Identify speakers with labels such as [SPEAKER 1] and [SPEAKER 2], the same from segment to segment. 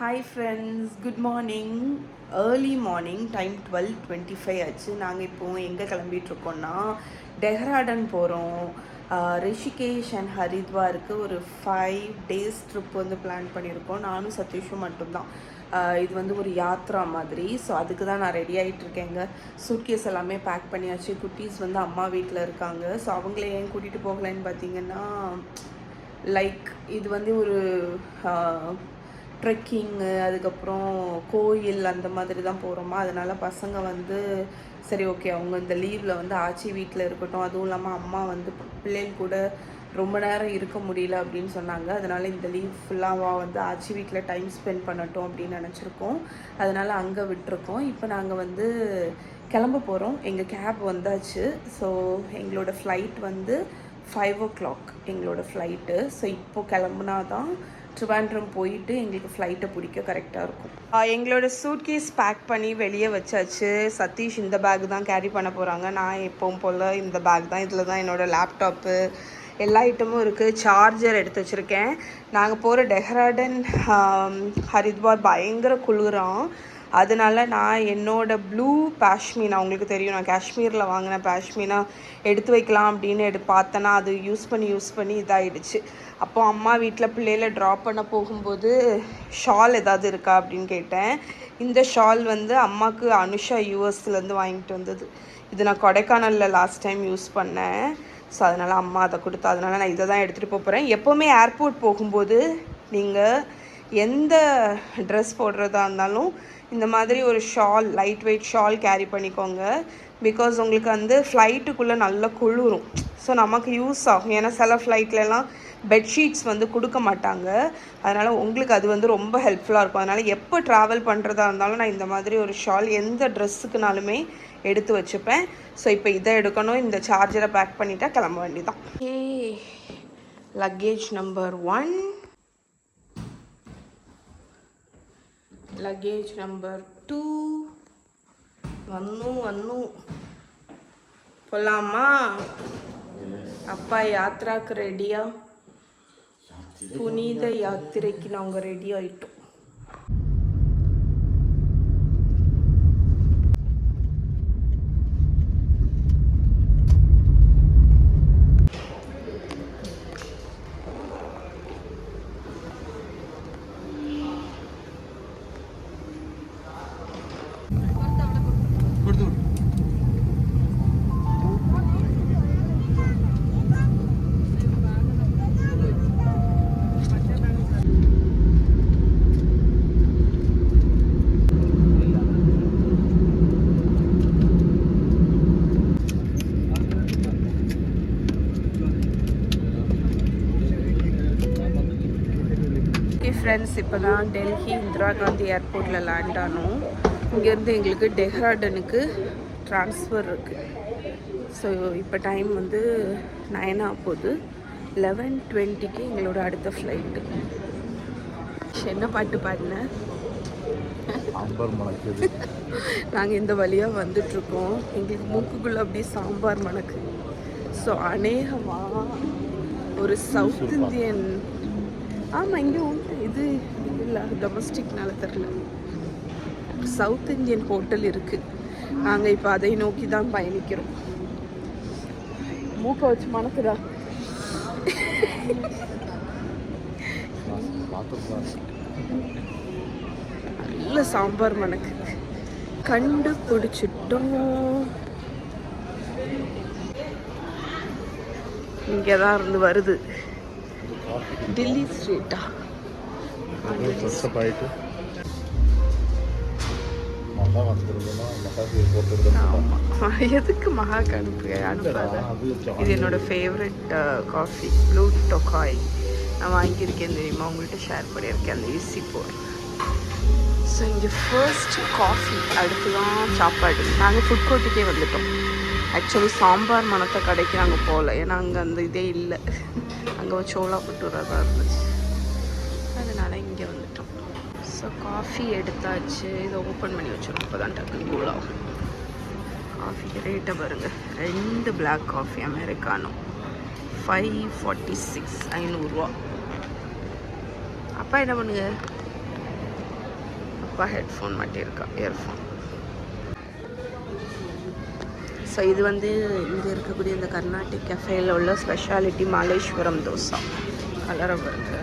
[SPEAKER 1] Hi friends, good morning. Early morning, time 12:25 ஆச்சு. நாங்கள் இப்போது எங்கே கிளம்பிகிட்ருக்கோன்னா டெஹ்ராடன் போகிறோம். ரிஷிகேஷ் அண்ட் ஹரித்வாருக்கு ஒரு 5 days ட்ரிப் வந்து பிளான் பண்ணியிருக்கோம். நானும் சதீஷும் மட்டும்தான். இது வந்து ஒரு யாத்ரா மாதிரி. ஸோ அதுக்கு தான் நான் ரெடி ஆகிட்டுருக்கேங்க. சூட்கேஸ் எல்லாமே பேக் பண்ணியாச்சு. குட்டீஸ் வந்து அம்மா வீட்டில் இருக்காங்க. ஸோ அவங்கள ஏன் கூட்டிகிட்டு போகலைன்னு பார்த்தீங்கன்னா, லைக் இது வந்து ஒரு ட்ரெக்கிங்கு, அதுக்கப்புறம் கோயில் அந்த மாதிரி தான் போகிறோமா. அதனால் பசங்க வந்து சரி ஓகே, அவங்க இந்த லீவில் வந்து ஆச்சி வீட்டில் இருக்கட்டும். அதுவும் இல்லாமல் அம்மா வந்து பிள்ளைகள் கூட ரொம்ப நேரம் இருக்க முடியல அப்படின்னு சொன்னாங்க. அதனால் இந்த லீவ் ஃபுல்லாக வந்து ஆச்சி வீட்டில் டைம் ஸ்பெண்ட் பண்ணட்டும் அப்படின்னு நினச்சிருக்கோம். அதனால் அங்கே விட்டுருக்கோம். இப்போ நாங்கள் வந்து கிளம்ப போகிறோம். எங்கள் கேப் வந்தாச்சு. ஸோ எங்களோட ஃப்ளைட் வந்து 5 o'clock எங்களோட ஃப்ளைட்டு. ஸோ இப்போது கிளம்புனா தான் ட்ரிவாண்ட்ரம் போயிட்டு எங்களுக்கு ஃப்ளைட்டை பிடிக்க கரெக்டாக இருக்கும். எங்களோட சூட்கேஸ் பேக் பண்ணி வெளியே வச்சாச்சு. சதீஷ் இந்த பேக் தான் கேரி பண்ண போகிறாங்க. நான் எப்பவும் போல் இந்த பேக் தான். இதில் தான் என்னோடய லேப்டாப்பு எல்லா ஐட்டமும் இருக்குது. சார்ஜர் எடுத்து வச்சுருக்கேன். நாங்கள் போகிற டெஹ்ராடன் ஹரித்வார் பயங்கர குளிராம். அதனால நான் என்னோடய ப்ளூ பாஷ்மீனா, உங்களுக்கு தெரியும் நான் காஷ்மீரில் வாங்கின பாஷ்மீனா எடுத்து வைக்கலாம் அப்படின்னு பார்த்தேன்னா அது யூஸ் பண்ணி இதாகிடுச்சு. அப்போது அம்மா வீட்டில் பிள்ளைகளை ட்ராப் பண்ண போகும்போது ஷால் ஏதாவது இருக்கா அப்படின்னு கேட்டேன். இந்த ஷால் வந்து அம்மாவுக்கு அனுஷா யூஎஸ்லேருந்து வாங்கிட்டு வந்தது. இது நான் கொடைக்கானலில் லாஸ்ட் டைம் யூஸ் பண்ணேன். ஸோ அதனால் அம்மா அதை கொடுத்தா. அதனால் நான் இதை தான் எடுத்துகிட்டு போகிறேன். எப்போவுமே ஏர்போர்ட் போகும்போது நீங்கள் எந்த ட்ரெஸ் போடுறதா இருந்தாலும் இந்த மாதிரி ஒரு shawl, light weight shawl carry பண்ணிக்கோங்க. பிகாஸ் உங்களுக்கு வந்து ஃப்ளைட்டுக்குள்ளே நல்லா குளிரும். ஸோ நமக்கு யூஸ் ஆகும். ஏன்னா சில ஃப்ளைட்லலாம் பெட்ஷீட்ஸ் வந்து கொடுக்க மாட்டாங்க. அதனால் உங்களுக்கு அது வந்து ரொம்ப ஹெல்ப்ஃபுல்லாக இருக்கும். அதனால் எப்போ ட்ராவல் பண்ணுறதா இருந்தாலும் நான் இந்த மாதிரி ஒரு ஷால் எந்த ட்ரெஸ்ஸுக்குனாலுமே எடுத்து வச்சுப்பேன். ஸோ இப்போ இதை எடுக்கணும். இந்த சார்ஜரை பேக் பண்ணிவிட்டா கிளம்ப வேண்டியதான். லக்கேஜ் நம்பர் 1, லக்கேஜ் நம்பர் 2 வன்னும் போலாமா? அப்பா யாத்ராக்கு ரெடியா? புனித யாத்திரைக்கு நாங்கள் ரெடி ஆகிட்டோம். ஃப்ரெண்ட்ஸ், இப்போ தான் டெல்லி இந்திரா காந்தி ஏர்போர்ட்டில் லேண்ட் ஆனோம். இங்கேருந்து எங்களுக்கு டெஹ்ராடனுக்கு ட்ரான்ஸ்ஃபர் இருக்குது. ஸோ இப்போ டைம் வந்து 9 ஆகுது. 11:20க்கு எங்களோட அடுத்த ஃப்ளைட்டு. என்ன பாட்டு பாடினேன்? நாங்கள் இந்த வழியாக வந்துட்ருக்கோம். எங்களுக்கு மூக்குக்குள்ளே அப்படியே சாம்பார் மணக்கு. ஸோ அநேகமாக ஒரு சவுத் இந்தியன், ஆமாம் இங்கே இது இல்லை, டொமஸ்டிக்னால தெரில, சவுத் இந்தியன் ஹோட்டல் இருக்குது. நாங்கள் இப்போ அதை நோக்கி தான் பயணிக்கிறோம். மூக்கை வச்சு மணக்குதா? நல்ல சாம்பார் மணக்கு. கண்டுபிடிச்சிட்டோம். இங்கே தான் இருந்து வருது. டெல்லி ஸ்ட்ரீட்டா? எதுக்கு மகாக்கு அனுப்பாத? இது என்னோட ஃபேவரட் காஃபி, ப்ளூ டொக்காய். நான் வாங்கியிருக்கேன் தெரியுமா, உங்கள்கிட்ட ஷேர் பண்ணியிருக்கேன் அந்த ஈஸி போர். ஸோ இங்கே ஃபர்ஸ்ட் காஃபி, அடுத்து தான் சாப்பாடு. நாங்கள் ஃபுட் கோர்ட்டுக்கே வந்துட்டோம். ஆக்சுவலி சாம்பார் மணத்த கடைக்கு நாங்கள் போகல, ஏன்னா அங்கே அந்த இதே இல்லை. அங்கே சோளா புட்டூராக தான் இருந்துச்சு. அதனால் இங்கே வந்துட்டோம். ஸோ காஃபி எடுத்தாச்சு. இதை ஓப்பன் பண்ணி வச்சிடும். இப்போ தான் டக்குன்னு கூலாகும். காஃபி ரேட்டை பாருங்கள். 2 பிளாக் காஃபி அமெரிக்கானோ 546, 500 ரூபா. அப்பா என்ன பண்ணுங்க? பாப்பா ஹெட்ஃபோன் மாட்டியிருக்கா, இயர்ஃபோன். ஸோ இது வந்து இங்கே இருக்கக்கூடிய இந்த கர்நாடிக் கஃபேயில் உள்ள ஸ்பெஷாலிட்டி மலேஸ்வரம் தோசை. கலரை பாருங்க,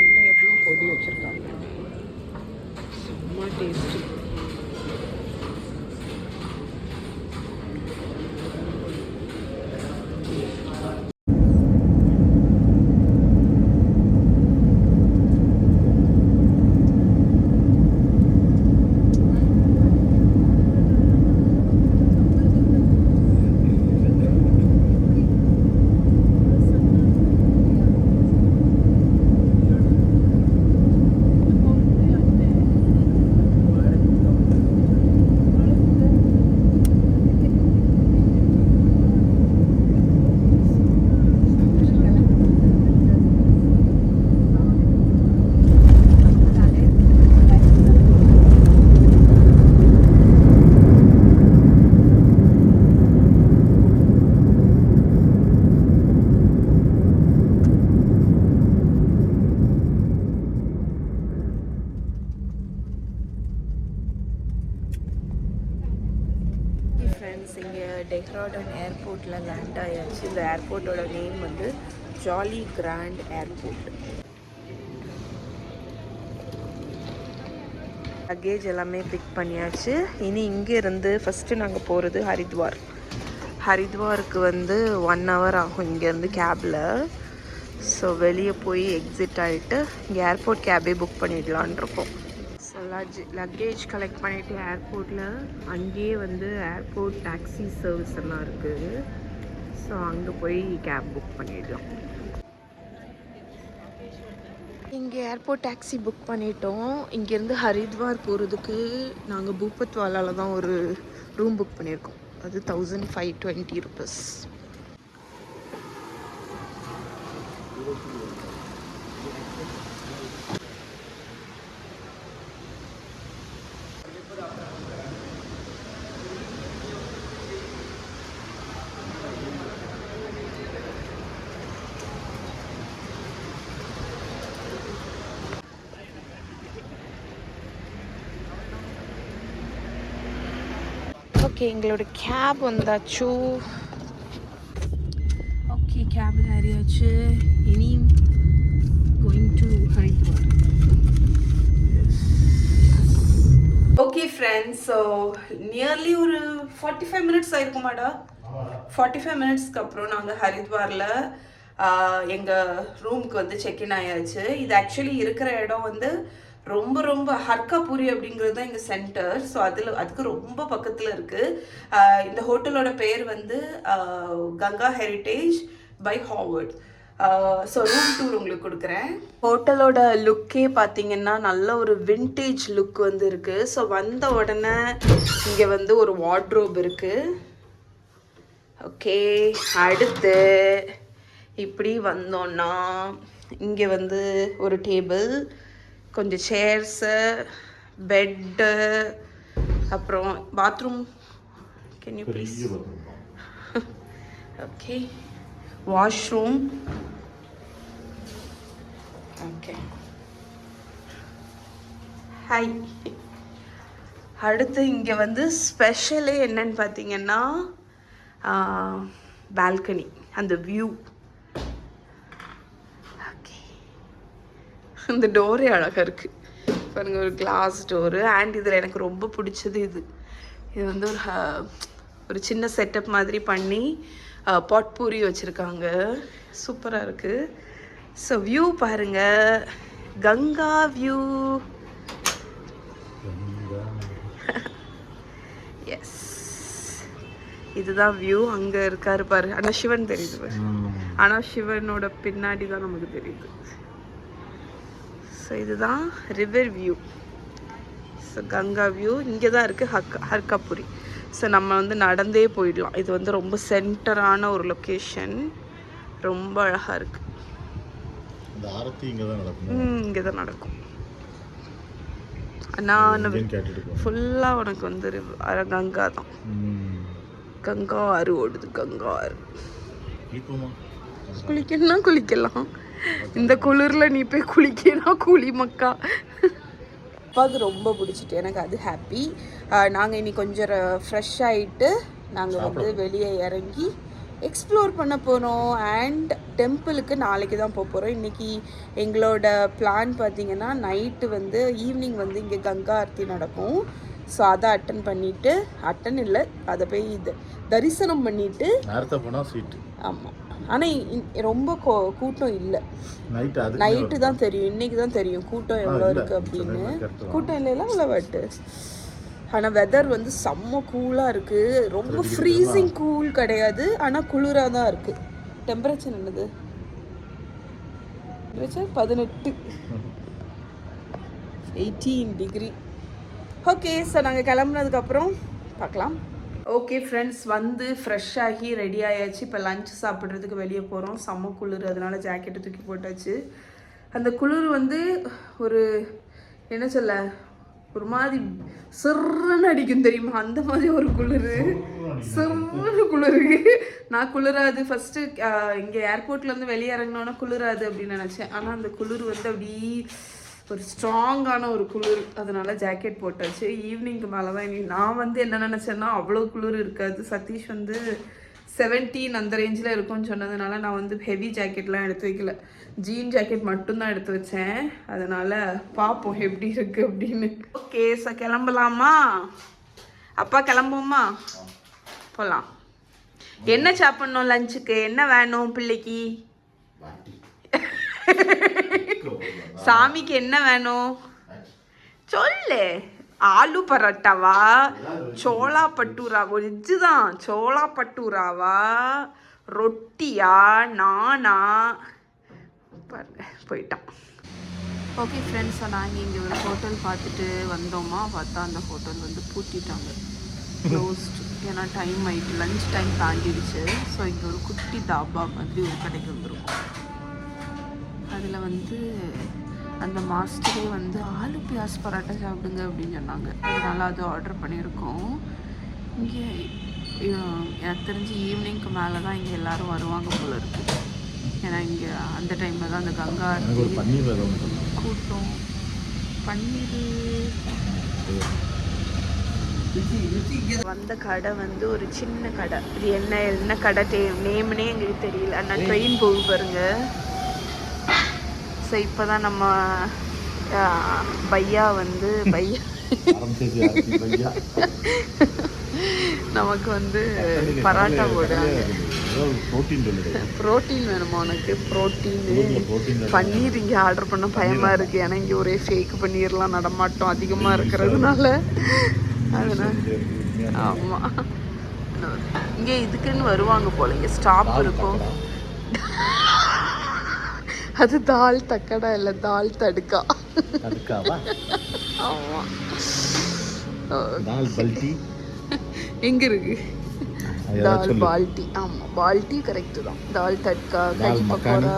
[SPEAKER 1] உள்ள எவ்வளோ பொடி வச்சுருக்காங்க, செம்ம டேஸ்ட்டு. ஃப்ரெண்ட்ஸ், இங்கே டெஹ்ராடூன் ஏர்போர்ட்டில் லேண்ட் ஆயாச்சு. இந்த ஏர்போர்ட்டோட நேம் வந்து ஜாலி கிராண்ட் ஏர்போர்ட். லக்கேஜ் எல்லாமே பிக் பண்ணியாச்சு. இனி இங்கே இருந்து ஃபஸ்ட்டு நாங்கள் போகிறது ஹரித்வார். ஹரித்வாருக்கு வந்து 1 hour ஆகும் இங்கேருந்து கேபில். ஸோ வெளியே போய் எக்ஸிட் ஆகிட்டு இங்கே ஏர்போர்ட் கேபே புக் பண்ணிடலான் இருக்கோம். லக்கேஜ் கலெக்ட் பண்ணிவிட்டு ஏர்போர்ட்டில் அங்கேயே வந்து ஏர்போர்ட் டாக்ஸி சர்வீஸ் எல்லாம் இருக்குது. ஸோ அங்கே போய் கேப் புக் பண்ணிடலாம். இங்கே ஏர்போர்ட் டாக்ஸி புக் பண்ணிட்டோம். இங்கேருந்து ஹரித்வார் போகிறதுக்கு நாங்கள் பூபத்வாலாவில் தான் ஒரு ரூம் புக் பண்ணியிருக்கோம். அது 1520 rupees. ஓகே, எங்களோட கேப் வந்தாச்சு. ஓகே, கேபில் ஏறியாச்சு. இனி going to Haridwar. Okay friends, so nearly ஒரு 45 minutes ஆயிருக்குமாடா. 45 minutesக்கு அப்புறம் நாங்கள் ஹரித்வாரில் எங்கள் ரூமுக்கு வந்து செக்இன் ஆயாச்சு. இது ஆக்சுவலி இருக்கிற இடம் வந்து ரொம்ப ரொம்ப ஹர்காபுரி அப்படிங்கிறது தான் எங்கள் சென்டர். ஸோ அதுக்கு ரொம்ப பக்கத்தில் இருக்குது. இந்த ஹோட்டலோட பேர் வந்து Ganga heritage by Harvard. So room tour உங்களுக்கு கொடுக்குறேன். ஹோட்டலோட லுக்கே பார்த்தீங்கன்னா நல்ல ஒரு வின்டேஜ் லுக் வந்து இருக்குது. ஸோ வந்த உடனே இங்கே வந்து ஒரு வார்ட்ரோப் இருக்குது. ஓகே, அடுத்து இப்படி வந்தோன்னா இங்கே வந்து ஒரு டேபிள், கொஞ்சம் சேர்ஸு, பெட்டு, அப்புறம் bathroom. Can you please? Okay, washroom. Okay, hi. அடுத்து இங்கே வந்து ஸ்பெஷலே என்னன்னு பார்த்தீங்கன்னா பால்கனி, அந்த வியூ. ஓகே, இந்த டோரே அழகாக இருக்குது பாருங்க, ஒரு கிளாஸ் டோரு. அண்ட் இதில் எனக்கு ரொம்ப பிடிச்சது இது வந்து ஒரு சின்ன செட்டப் மாதிரி பண்ணி பாட்பூரி வச்சுருக்காங்க. சூப்பராக இருக்குது. ஸோ வியூ பாருங்கள், கங்கா வியூ. எஸ், இதுதான் வியூ. அங்கே இருக்காரு பாரு, ஆனால் சிவன் தெரியுது பாரு. ஆனால் சிவனோட பின்னாடி தான் நமக்கு தெரியுது. ஸோ இதுதான் river view. So Ganga view இங்கே தான் இருக்குது, ஹர்காபுரி. ஸோ நம்ம வந்து நடந்தே போயிடலாம். இது வந்து ரொம்ப சென்டரான ஒரு லொக்கேஷன், ரொம்ப அழகாக இருக்குது. இங்கே தான் நடக்கும். நான் ஃபுல்லாக உனக்கு வந்து கங்கா தான், கங்கா ஆறு ஓடுது. கங்கா ஆறு குளிக்கணும்னா குளிக்கலாம், இந்த குளிரில் நீ போய் குளிக்கணும் குளி மக்கா. அப்பாவுக்கு ரொம்ப பிடிச்சிட்டு எனக்கு அது ஹாப்பி. நாங்கள் இன்னைக்கு கொஞ்சம் ஃப்ரெஷ் ஆகிட்டு நாங்கள் வந்து வெளியே இறங்கி எக்ஸ்ப்ளோர் பண்ண போகிறோம். அண்ட் டெம்பிளுக்கு நாளைக்கு தான் போக போகிறோம். இன்றைக்கி எங்களோட பிளான் பார்த்திங்கன்னா நைட்டு வந்து ஈவினிங் வந்து இங்கே கங்கா ஆர்த்தி நடக்கும். ஸோ அதை அட்டன் இல்லை அதை போய் தரிசனம் பண்ணிவிட்டு போனால் ஸ்வீட். ஆமாம், ஆனால் ரொம்ப கூட்டம் இல்லை. நைட்டு தான் தெரியும், இன்றைக்கி தான் தெரியும் கூட்டம் எவ்வளோ இருக்குது அப்படின்னு. கூட்டம் இல்லைல்ல அவ்வளோவாட்டு. ஆனால் வெதர் வந்து செம்ம கூலாக இருக்குது. ரொம்ப ஃப்ரீசிங் கூல் கிடையாது, ஆனால் குளிராக தான் இருக்குது. டெம்பரேச்சர் என்னது? Temperature 18 degree. ஓகே, ஸோ நாங்கள் கிளம்புனதுக்கப்புறம் பார்க்கலாம். ஓகே ஃப்ரெண்ட்ஸ், வந்து ஃப்ரெஷ் ஆகி ரெடி ஆயாச்சு. இப்போ லஞ்ச் சாப்பிட்றதுக்கு வெளியே போகிறோம். செம்ம குளிர், அதனால ஜாக்கெட்டை தூக்கி போட்டாச்சு. அந்த குளிர் வந்து ஒரு என்ன சொல்ல, ஒரு மாதிரி சிறுன்னு அடிக்கும் தெரியுமா, அந்த மாதிரி ஒரு குளிர். சிறுன்னு குளிருக்கு. நான் குளிராது ஃபஸ்ட்டு இங்கே ஏர்போர்ட்லேருந்து வெளியே இறங்கினோன்னா குளிராது அப்படின்னு நினச்சேன். ஆனால் அந்த குளிர் வந்து அப்படி ஒரு ஸ்ட்ராங்கான ஒரு குளிர், அதனால ஜாக்கெட் போட்டாச்சு. ஈவினிங்க்கு மேலே தான் இனி நான் வந்து என்ன நினச்சேன்னா அவ்வளோ குளிர் இருக்காது. சதீஷ் வந்து 17 அந்த ரேஞ்சில் இருக்கும்னு சொன்னதுனால நான் வந்து ஹெவி ஜாக்கெட்லாம் எடுத்து வைக்கல, ஜீன் ஜாக்கெட் மட்டும்தான் எடுத்து வச்சேன். அதனால் பார்ப்போம் எப்படி இருக்குது அப்படின்னு. ஓகே, ஸோ கிளம்பலாமா? அப்பா கிளம்புவோமா? போகலாம். என்ன சாப்பிட்ணும் லஞ்சுக்கு? என்ன வேணும் பிள்ளைக்கு? சாமிக்கு என்ன வேணும் சொல்லு. ஆலு பரோட்டாவா, சோளா பட்டூராவா? இதுதான் சோளா பட்டூராவா, ரொட்டியா, நானா? போயிட்டான். ஓகே ஃப்ரெண்ட்ஸ், நாங்கள் இங்கே ஒரு ஹோட்டல் பார்த்துட்டு வந்தோமா, பார்த்தா அந்த ஹோட்டல் வந்து பூட்டிட்டாங்க, க்ளோஸ்டு. ஏன்னா டைம் ஆகிட்டு, லஞ்ச் டைம் தாண்டிடுச்சு. ஸோ இங்கே ஒரு குட்டி தாபா மாதிரி ஒரு கடைக்கு வந்துருக்கும். அதில் வந்து அந்த மாஸ்டரே வந்து ஆலு பியாஸ் பரோட்டா சாப்பிடுங்க அப்படின்னு சொன்னாங்க. அதனால் அது ஆர்டர் பண்ணியிருக்கோம். இங்கே எனக்கு தெரிஞ்சு ஈவினிங்க்கு மேலே தான் இங்கே எல்லோரும் வருவாங்க போல இருக்குது. ஏன்னா இங்கே அந்த டைமில் தான் அந்த கங்கா கூட்டம். பன்னீர் வந்த கடை வந்து ஒரு சின்ன கடை. இது என்ன கடை நேம்னே எங்களுக்கு தெரியல. ஆனால் ட்ரெயின் போகுது பாருங்க. ஸோ இப்போ தான் நம்ம பையா வந்து நமக்கு வந்து பரோட்டா போடுறாங்க. ப்ரோட்டீன் வேணுமா உனக்கு? ப்ரோட்டீன் பன்னீர் இங்கே ஆர்டர் பண்ண பயமாக இருக்குது. ஏன்னா இங்கே ஒரே ஃபேக் பன்னீர்லாம் நடமாட்டம் அதிகமாக இருக்கிறதுனால. அதனால் ஆமாம், இங்கே இதுக்குன்னு வருவாங்க போல். இங்கே ஸ்டாப் இருக்கும். அது தால் தக்கடா இல்லை, தால் தடுக்கா. ஆமாம், எங்கே இருக்கு? தால் பால்டி. ஆமாம், பால்டி கரெக்டு தான். தால் தட்கா, கறி பக்கோடா.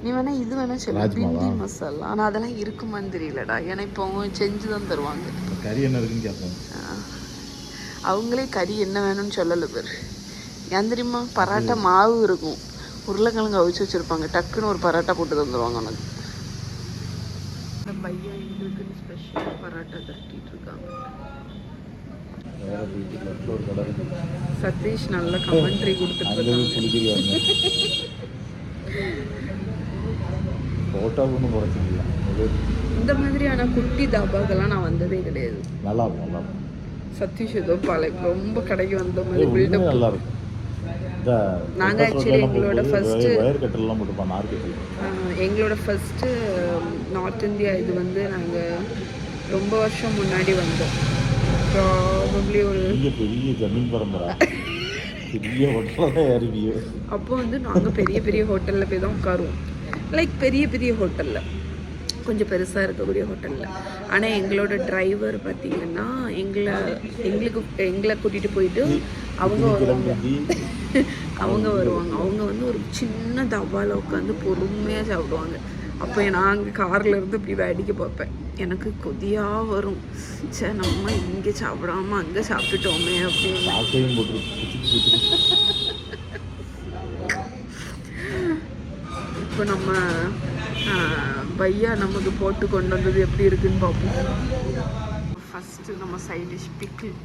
[SPEAKER 1] நீ வேணா இது வேணா சொல்லு, பிண்டி மசாலா. ஆனால் அதெல்லாம் இருக்குமான்னு தெரியலடா. ஏன்னா இப்போ அவங்க செஞ்சு தான் தருவாங்க. கறி என்ன இருக்குன்னு கேட்போம். அவங்களே கறி என்ன வேணும்னு சொல்லலை பேர். ஏன் தெரியுமா? பரோட்டா மாவு இருக்கும், உருளைக்கிழங்கு அவிச்சு வச்சுருப்பாங்க, டக்குன்னு ஒரு பரோட்டா போட்டு தந்துடுவாங்க உனக்கு. இந்த பையா எங்களுக்குன்னு ஸ்பெஷல் பரோட்டா தட்டிட்டு இருக்காங்க. சதீஷ் நல்ல கமெண்ட்ரி கொடுத்துட்டு இந்த மாதிரியான குட்டி தாபாக்கெல்லாம் நான் வந்ததே கிடையாது. சதீஷ் ஏதோ ரொம்ப கடைக்கு வந்த மாதிரி பில்டப். நல்லா இருக்கும். நாங்கள் ஆக்சுவலி எங்களோட ஃபஸ்ட்டு நார்த் இந்தியா இது வந்து நாங்கள் ரொம்ப வருஷம் முன்னாடி வந்தோம். ப்ராபப்ளி ஒரு அப்போ வந்து நாங்கள் பெரிய பெரிய ஹோட்டலில் போய் தான் உட்காருவோம். லைக் பெரிய பெரிய ஹோட்டலில், கொஞ்சம் பெருசாக இருக்கக்கூடிய ஹோட்டலில். ஆனால் எங்களோட டிரைவர் பார்த்திங்கன்னா எங்களை கூட்டிகிட்டு போயிட்டு அவங்க வருவாங்க. அவங்க வந்து ஒரு சின்ன தவாவில் உட்காந்து பொறுமையாக சாப்பிடுவாங்க. அப்போ நான் அங்கே காரில் இருந்து இப்படி வேடிக்கை பார்ப்பேன். எனக்கு கொதியாக வரும். சே, நம்ம இங்கே சாப்பிடாம அங்கே சாப்பிட்டுட்டோமே அப்படின்னு. இப்போ நம்ம பையா நமக்கு போட்டு கொண்டு வந்தது எப்படி இருக்குன்னு பார்ப்போம். ஃபஸ்ட்டு நம்ம சைட் டிஷ் பிக்கிள்,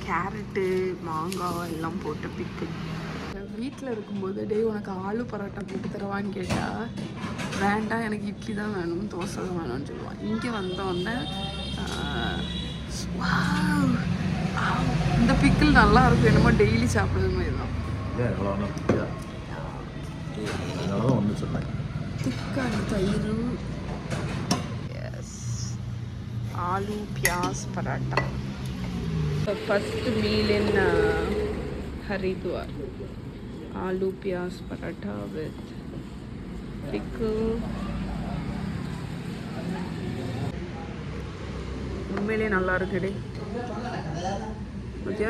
[SPEAKER 1] கேரட்டு மாங்காய் எல்லாம் போட்டு பிக்கிள். வீட்டில் இருக்கும்போது டே உனக்கு ஆலு பரோட்டா போட்டு தருவான்னு கேட்டால் வேண்டாம் எனக்கு இட்லி தான் வேணும் தோசை தான் வேணும்னு சொல்லுவான். இங்கே வந்தோடனே இந்த பிக்கிள் நல்லா இருக்கும், என்னமோ டெய்லி சாப்பிட்றது மாதிரி தான். திக்கான தயிர், yes aloo pyaz paratha. First meal in Haridwar. Aloo pyaz paratha with pickle. உண்மையிலே நல்லா இருக்குடே. Okay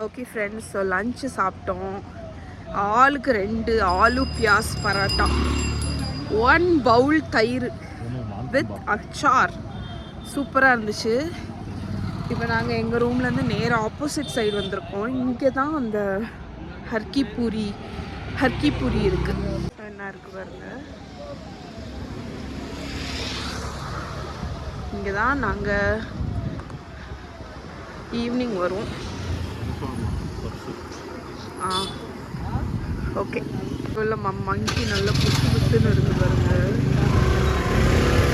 [SPEAKER 1] okay friends, so lunch சாப்பிட்டோம். ஆளுக்கு 2 ஆலு பியாஸ் பரோட்டா, 1 பவுல் தயிர் வித் அச்சார். சூப்பராக இருந்துச்சு. இப்போ நாங்கள் எங்கள் ரூம்லேருந்து நேராக ஆப்போசிட் சைடு வந்திருக்கோம். இங்கே தான் அந்த ஹர்கி பூரி இருக்குது. என்ன இருக்குது பாருங்க, இங்கே தான் நாங்கள் ஈவினிங் வரும். ஓகே, இல்லை மங்கி நல்லா புத்துன்னு இருக்குது பாருங்க.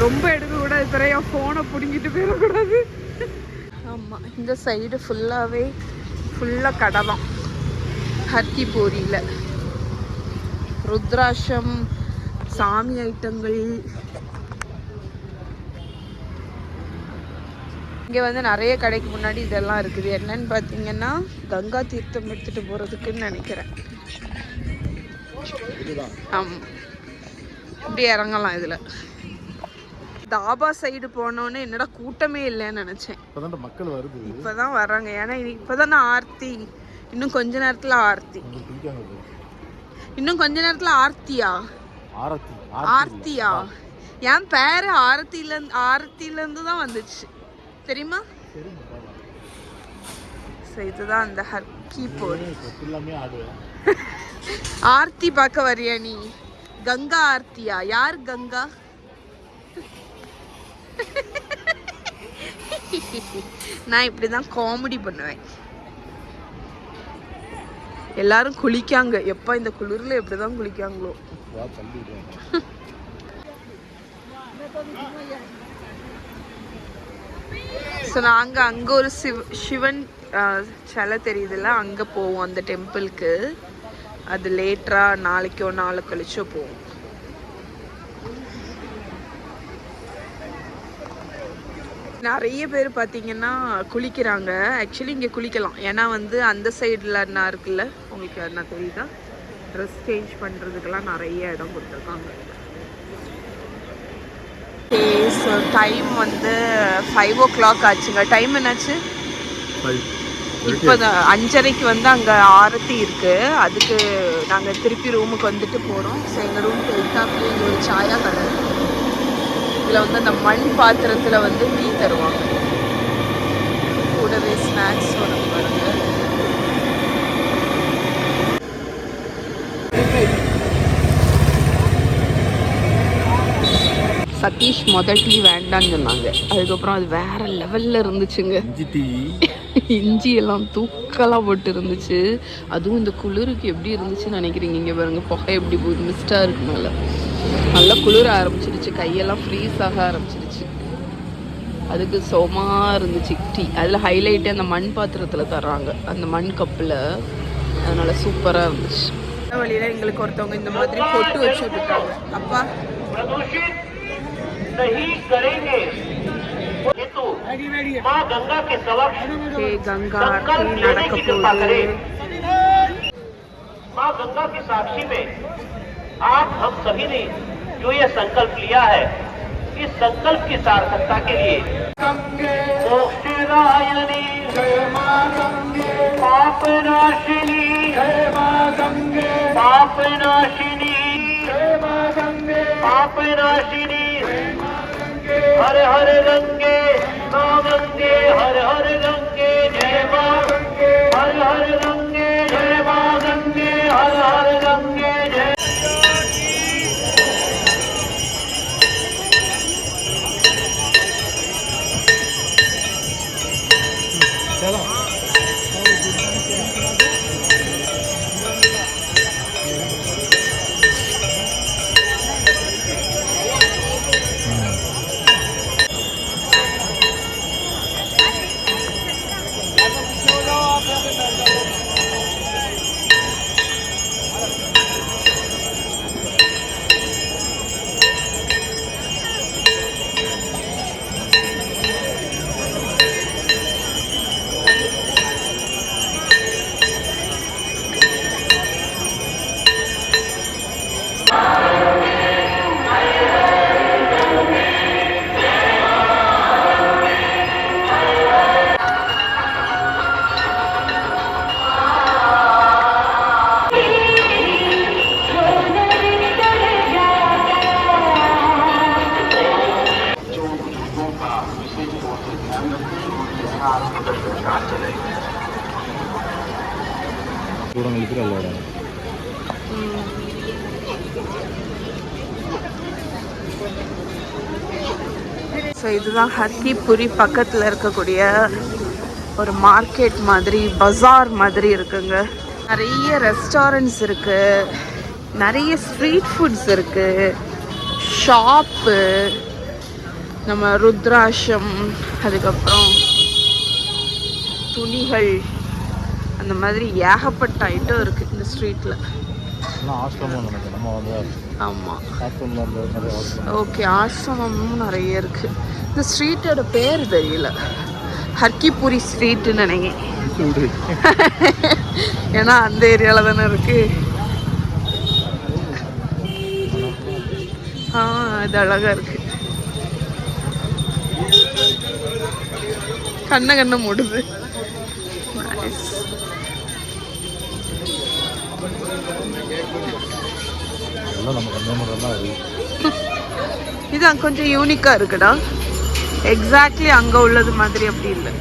[SPEAKER 1] ரொம்ப எடுக்கக்கூடாது, பிறகு என் ஃபோனை பிடுங்கிட்டு போயிடக்கூடாது. ஆமாம், இந்த சைடு ஃபுல்லாக கடை தான் ஹர்கி பூரியில். ருத்ராட்சம், சாமி ஐட்டங்கள். இங்கே வந்து நிறைய கடைக்கு முன்னாடி இதெல்லாம் இருக்குது. என்னன்னு பார்த்தீங்கன்னா கங்கா தீர்த்தம் எடுத்துகிட்டு போகிறதுக்குன்னு நினைக்கிறேன். ஆமாம், இப்படி இறங்கலாம் இதில். தாபா சைடு போனோன்னு என்னடா கூட்டமே இல்லைன்னு நினச்சேன்.
[SPEAKER 2] மக்கள் வருது,
[SPEAKER 1] இப்போதான் வர்றாங்க. ஏன்னா இப்போதான் ஆர்த்தி, இன்னும் கொஞ்ச நேரத்தில் ஆர்த்தி. இன்னும் கொஞ்ச நேரத்தில் ஆர்த்தியா? என் பேர் ஆரத்திலேருந்து தான் வந்துச்சு தெரியுமா? இதுதான் அந்த ஹர்கி பூரி. ஆர்த்தி பார்க்க வரியா நீ? கங்கா ஆர்த்தியா? யார் கங்கா? நான் இப்படிதான் காமெடி பண்ணுவேன். எல்லாரும் குளிக்காங்க. எப்ப இந்த குளிர்ல எப்படிதான் குளிக்காங்களோ. ஸோ நாங்கள் அங்கே ஒரு சிவன் சிலை தெரியுதுல்ல, அங்கே போவோம் அந்த டெம்பிளுக்கு. அது லேட்டராக நாளைக்கோ நாளை கழிச்சோ போவோம். நிறைய பேர் பார்த்தீங்கன்னா குளிக்கிறாங்க. ஆக்சுவலி இங்கே குளிக்கலாம், ஏன்னா வந்து அந்த சைடில் என்ன இருக்குல்ல, உங்களுக்கு என்ன தெரியுதா, ட்ரெஸ் சேஞ்ச் பண்ணுறதுக்கெல்லாம் நிறைய இடம் கொடுத்துருக்காங்க. ஸோ டைம் வந்து 5 o'clock ஆச்சுங்க. டைம் என்னாச்சு? இப்போ 5:30க்கு வந்து அங்கே ஆரத்தி இருக்குது. அதுக்கு நாங்கள் திருப்பி ரூமுக்கு வந்துட்டு போகிறோம். ஸோ எங்கள் ரூமுக்கு எதிர்த்தாப்புல இங்கே ஒரு சாயா கடை. இதில் வந்து அந்த மண் பாத்திரத்தில் வந்து டீ தருவாங்க, கூடவே ஸ்நாக்ஸ் வரும் பாருங்க. சதீஷ் முதல் டீ வேண்டான்னு சொன்னாங்க. அதுக்கப்புறம் அது வேற லெவல்ல இருந்துச்சுங்க. இஞ்சி எல்லாம் தூக்கலாக போட்டு இருந்துச்சு. அதுவும் இந்த குளிருக்கு எப்படி இருந்துச்சுன்னு நினைக்கிறீங்க? இங்கே பாருங்க, புகை எப்படி போகுது, மிஸ்டாக இருக்குனால நல்லா குளிர ஆரம்பிச்சிருச்சு. கையெல்லாம் ஃப்ரீஸ் ஆக ஆரம்பிச்சிருச்சு. அதுக்கு சொமா இருந்துச்சு டீ. அதில் ஹைலைட்டே அந்த மண் பாத்திரத்தில் தர்றாங்க, அந்த மண் கப்பில். அதனால சூப்பராக இருந்துச்சு. வழியில் எங்களுக்கு ஒருத்தவங்க இந்த மாதிரி பொட்டு வச்சு விட்டுட்டாங்க. அப்பா गंगा माँ गंगा की साक्षी में आप हम सभी ने जो ये संकल्प लिया है, इस संकल्प की सार्थकता के लिए मोक्षदायिनी जय मां गंगे, पापनाशिनी जय मां गंगे, पापनाशिनी जय मां गंगे, पापनाशिनी हर हर गंगे मां गंगे, हर हर गंगे जय ஸோ இதுதான் ஹர்கிபுரி பக்கத்தில் இருக்கக்கூடிய ஒரு மார்க்கெட் மாதிரி, பஜார் மாதிரி இருக்குங்க. நிறைய ரெஸ்டாரண்ட்ஸ் இருக்குது, நிறைய ஸ்ட்ரீட் ஃபுட்ஸ் இருக்குது, ஷாப்பு, நம்ம ருத்ராட்சம், அதுக்கப்புறம் துணிகள், அந்த மாதிரி ஏகப்பட்ட ஐட்டம் இருக்குது இந்த ஸ்ட்ரீட்டில். ஆமாம், ஓகே, ஆசிரமமும் நிறைய இருக்குது. இந்த ஸ்ட்ரீட்டோட பேர் தெரியல, ஹர்கிபுரி ஸ்ட்ரீட்டுன்னு நினைக்கிறேன். ஏன்னா அந்த ஏரியாவில் தானே இருக்கு. இது அழகா இருக்கு. கண்ண மூடுது. இது கொஞ்சம் யூனிக்கா இருக்குடா. எக்ஸாக்ட்லி அங்க உள்ளது மாதிரி அப்படி இல்லை.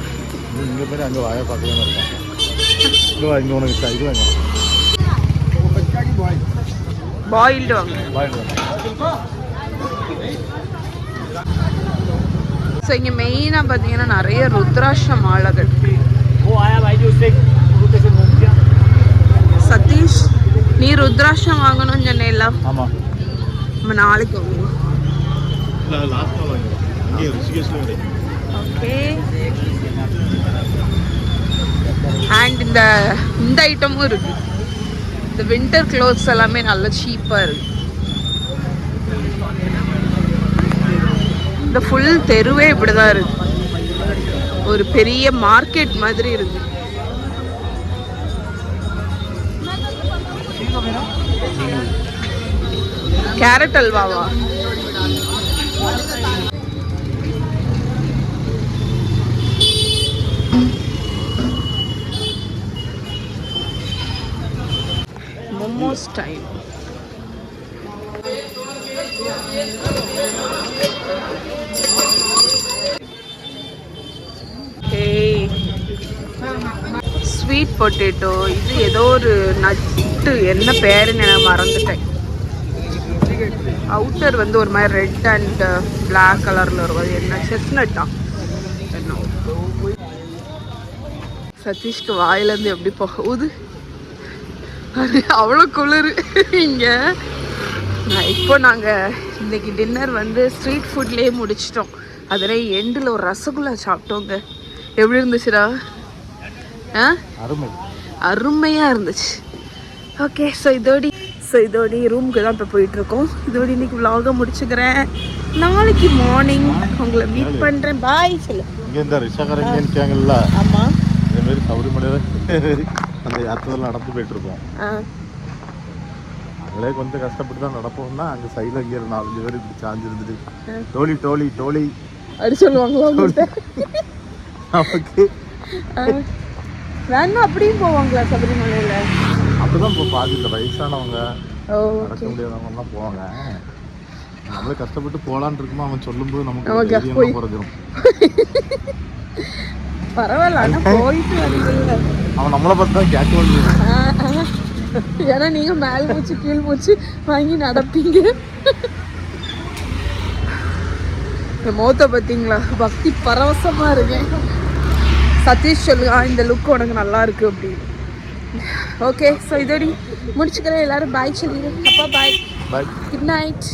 [SPEAKER 1] பாயில்டு வாங்க. ஸோ இங்கே மெயினாக பார்த்தீங்கன்னா நிறைய ருத்ராட்ச மாலைகள். சதீஷ், நீ ருத்ராட்சம் வாங்கணும்னு சொன்னேல்ல?
[SPEAKER 2] ஆமாம்,
[SPEAKER 1] நம்ம நாளைக்கு வாங்குவோம். ஓகே. அண்ட் இந்த ஐட்டமும் இருக்கு. இந்த வின்டர் க்ளோத்ஸ் எல்லாமே நல்ல சீப்பாக இருக்கு. இந்த ஃபுல் தெருவே இப்படிதான் இருக்கு, ஒரு பெரிய மார்க்கெட் மாதிரி இருக்கு. கேரட் அல்வாவா? மோமோஸ் டைம். Sweet potato. இது ஏதோ ஒரு நட்டு, என்ன பேருன்னு எனக்கு மறந்துட்டேன். அவுட்டர் வந்து ஒரு மாதிரி ரெட் அண்ட் பிளாக் கலரில் இருக்கும். என்ன செஸ்னட்டா? சதீஷ்க்கு வாயிலேருந்து எப்படி போகுது, அது அவ்வளோ குளிர் இங்கே. இப்போ நாங்கள் இன்னைக்கு டின்னர் வந்து ஸ்ட்ரீட் ஃபுட்லேயே முடிச்சிட்டோம். அதில் எண்டில் ஒரு ரசகுல்லா சாப்பிட்டோங்க. எப்படி இருந்துச்சுடா? அருமையாக இருந்துச்சு. ஓகே, ஸோ இதோடி ரூமுக்கு தான் இப்போ போயிட்டுருக்கோம். இதோடு இன்னைக்கு விலாக முடிச்சுக்கிறேன். நாளைக்கு மார்னிங் உங்களை மீட் பண்ணுறேன். பாய் சொல்லு.
[SPEAKER 2] இங்கே இந்த ரிஷாக்காரங்க இருக்காங்கல்ல?
[SPEAKER 1] ஆமாம்,
[SPEAKER 2] இதேமாரி சபரிமலையில் அந்த யாத்திரை நடந்து போயிட்டுருக்கோம். அவங்களே கொஞ்சம் கஷ்டப்பட்டு தான் நடப்போம்னா அங்கே சைடில் இங்கே 4-5 பேர் இப்படி சாஞ்சிருந்துட்டு டோலி டோலி டோலி
[SPEAKER 1] அப்படி சொல்லுவாங்களா?
[SPEAKER 2] நமக்கு
[SPEAKER 1] வேணா அப்படியும் போவாங்களா சபரிமலையில்?
[SPEAKER 2] அப்படிதான் இப்போ பாதி இந்த வயசானவங்க, நடக்க முடியாதவங்கலாம் போவாங்க. நம்மளே கஷ்டப்பட்டு போகலான் இருக்குமா, அவன் சொல்லும்போது நமக்கு குறைஞ்சிடும்.
[SPEAKER 1] பரவாயில்ல, ஆனால் போயிட்டு வரீங்கல்ல.
[SPEAKER 2] அவன் நம்மளை பார்த்து தான் கேட்க வேண்டியது.
[SPEAKER 1] ஏன்னா நீங்க மேல் மூச்சு கீழ் மூச்சு வாங்கி நடப்பீங்க. இந்த மோத்த பார்த்தீங்களா, பக்தி பரவசமா இருக்கேன். சதீஷ் சொல்லுங்க, இந்த லுக் உனக்கு நல்லா இருக்கு அப்படின்னு. ஓகே, ஸோ இதோடி முடிச்சுக்கிறேன். எல்லாரும் பாய் சொல்லிடு. அப்பா பாய்,
[SPEAKER 2] பாய்,
[SPEAKER 1] குட் நைட்.